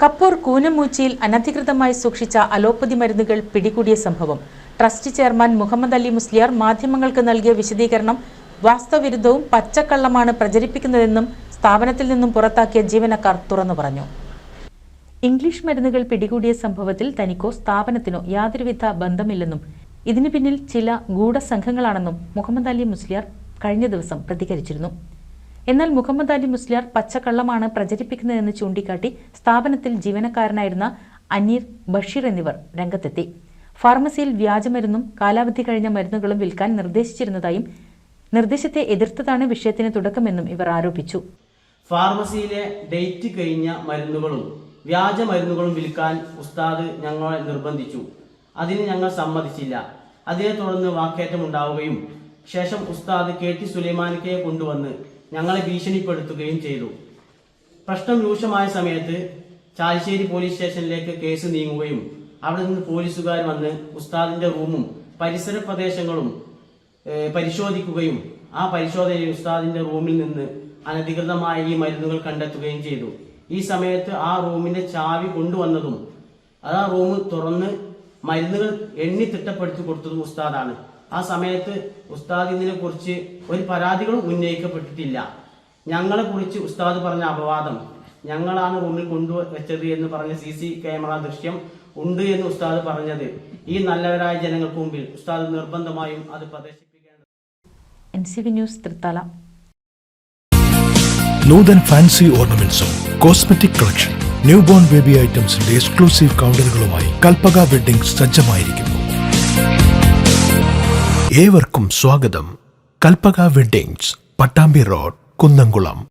കപ്പൂർ കൂനമൂച്ചിയിൽ അനധികൃതമായി സൂക്ഷിച്ച അലോപ്പതി മരുന്നുകൾ പിടികൂടിയ സംഭവം. ട്രസ്റ്റ് ചെയർമാൻ മുഹമ്മദ് അലി മുസ്ലിയാർ മാധ്യമങ്ങൾക്ക് നൽകിയ വിശദീകരണം വാസ്തവവിരുദ്ധവും പച്ചക്കള്ളമാണ് പ്രചരിപ്പിക്കുന്നതെന്നും സ്ഥാപനത്തിൽ നിന്നും പുറത്താക്കിയ ജീവനക്കാർ തുറന്നു പറഞ്ഞു. ഇംഗ്ലീഷ് മരുന്നുകൾ പിടികൂടിയ സംഭവത്തിൽ തനിക്കോ സ്ഥാപനത്തിനോ യാതൊരുവിധ ബന്ധമില്ലെന്നും ഇതിനു പിന്നിൽ ചില ഗൂഢസംഘങ്ങളാണെന്നും മുഹമ്മദ് അലി മുസ്ലിയാർ കഴിഞ്ഞ ദിവസം പ്രതികരിച്ചിരുന്നു. എന്നാൽ മുഹമ്മദ് അലി മുസ്ലിയാർ പച്ചക്കള്ളമാണ് പ്രചരിപ്പിക്കുന്നതെന്ന് ചൂണ്ടിക്കാട്ടി സ്ഥാപനത്തിൽ ജീവനക്കാരനായിരുന്ന അനീർ, ബഷീർ എന്നിവർ രംഗത്തെത്തി. ഫാർമസിയിൽ വ്യാജമരുന്നും കാലാവധി കഴിഞ്ഞ മരുന്നുകളും വിൽക്കാൻ നിർദ്ദേശിച്ചിരുന്നതായും നിർദ്ദേശത്തെ എതിർത്തതാണ് വിഷയത്തിന് തുടക്കമെന്നും ഇവർ ആരോപിച്ചു. ഫാർമസിയിലെ ഡേറ്റ് കഴിഞ്ഞ മരുന്നുകളും വ്യാജ മരുന്നുകളും വിൽക്കാൻ ഉസ്താദ് ഞങ്ങളെ നിർബന്ധിച്ചു. അതിന് ഞങ്ങൾ സമ്മതിച്ചില്ല. അതിനെ തുടർന്ന് വാക്കേറ്റമുണ്ടാവുകയും ശേഷം ഉസ്താദ് KT സുലൈമാനിക്കയെ കൊണ്ടുവന്ന് ഞങ്ങളെ ഭീഷണിപ്പെടുത്തുകയും ചെയ്തു. പ്രശ്നം രൂക്ഷമായ സമയത്ത് ചാലിശ്ശേരി പോലീസ് സ്റ്റേഷനിലേക്ക് കേസ് നീങ്ങുകയും അവിടെ നിന്ന് പോലീസുകാർ വന്ന് ഉസ്താദിന്റെ റൂമും പരിസര പ്രദേശങ്ങളും പരിശോധിക്കുകയും ആ പരിശോധനയിൽ ഉസ്താദിന്റെ റൂമിൽ നിന്ന് അനധികൃതമായ ഈ മരുന്നുകൾ കണ്ടെത്തുകയും ചെയ്തു. ഈ സമയത്ത് ആ റൂമിന്റെ ചാവി കൊണ്ടുവന്നതും ആ റൂം തുറന്ന് മരുന്നുകൾ എണ്ണി തിട്ടപ്പെടുത്തി കൊടുത്തതും ഉസ്താദാണ്. ആ സമയത്ത് ഉസ്താദ് ഇതിനെ കുറിച്ച് ഒരു പരാതികളും ഉന്നയിക്കപ്പെട്ടിട്ടില്ല. ഞങ്ങളെ കുറിച്ച് ഉസ്താദ് പറഞ്ഞ അപവാദം, ഞങ്ങളാണ് റൂമിൽ കൊണ്ടുവച്ചത് എന്ന് പറഞ്ഞ CC ക്യാമറ ദൃശ്യം ഉണ്ട് എന്ന് ഉസ്താദ് പറഞ്ഞത് ഈ നല്ലവരായ ജനങ്ങൾക്ക് മുമ്പിൽ ഉസ്താദ് നിർബന്ധമായും അത് പ്രദർശിപ്പിക്കേണ്ടത്. NCV news, Thrithala. Nuthan fancy ഓർണമെന്റ്സും cosmetic collection, new born baby ഐറ്റംസിന്റെ എക്സ്ക്ലൂസീവ് കൗണ്ടറുകളുമായി കൽപ്പക വെഡ്ഡിംഗ് സജ്ജമായിരിക്കുന്നു. ഏവർക്കും സ്വാഗതം. Kalpaka weddings, Pattambi road, Kunnamkulam.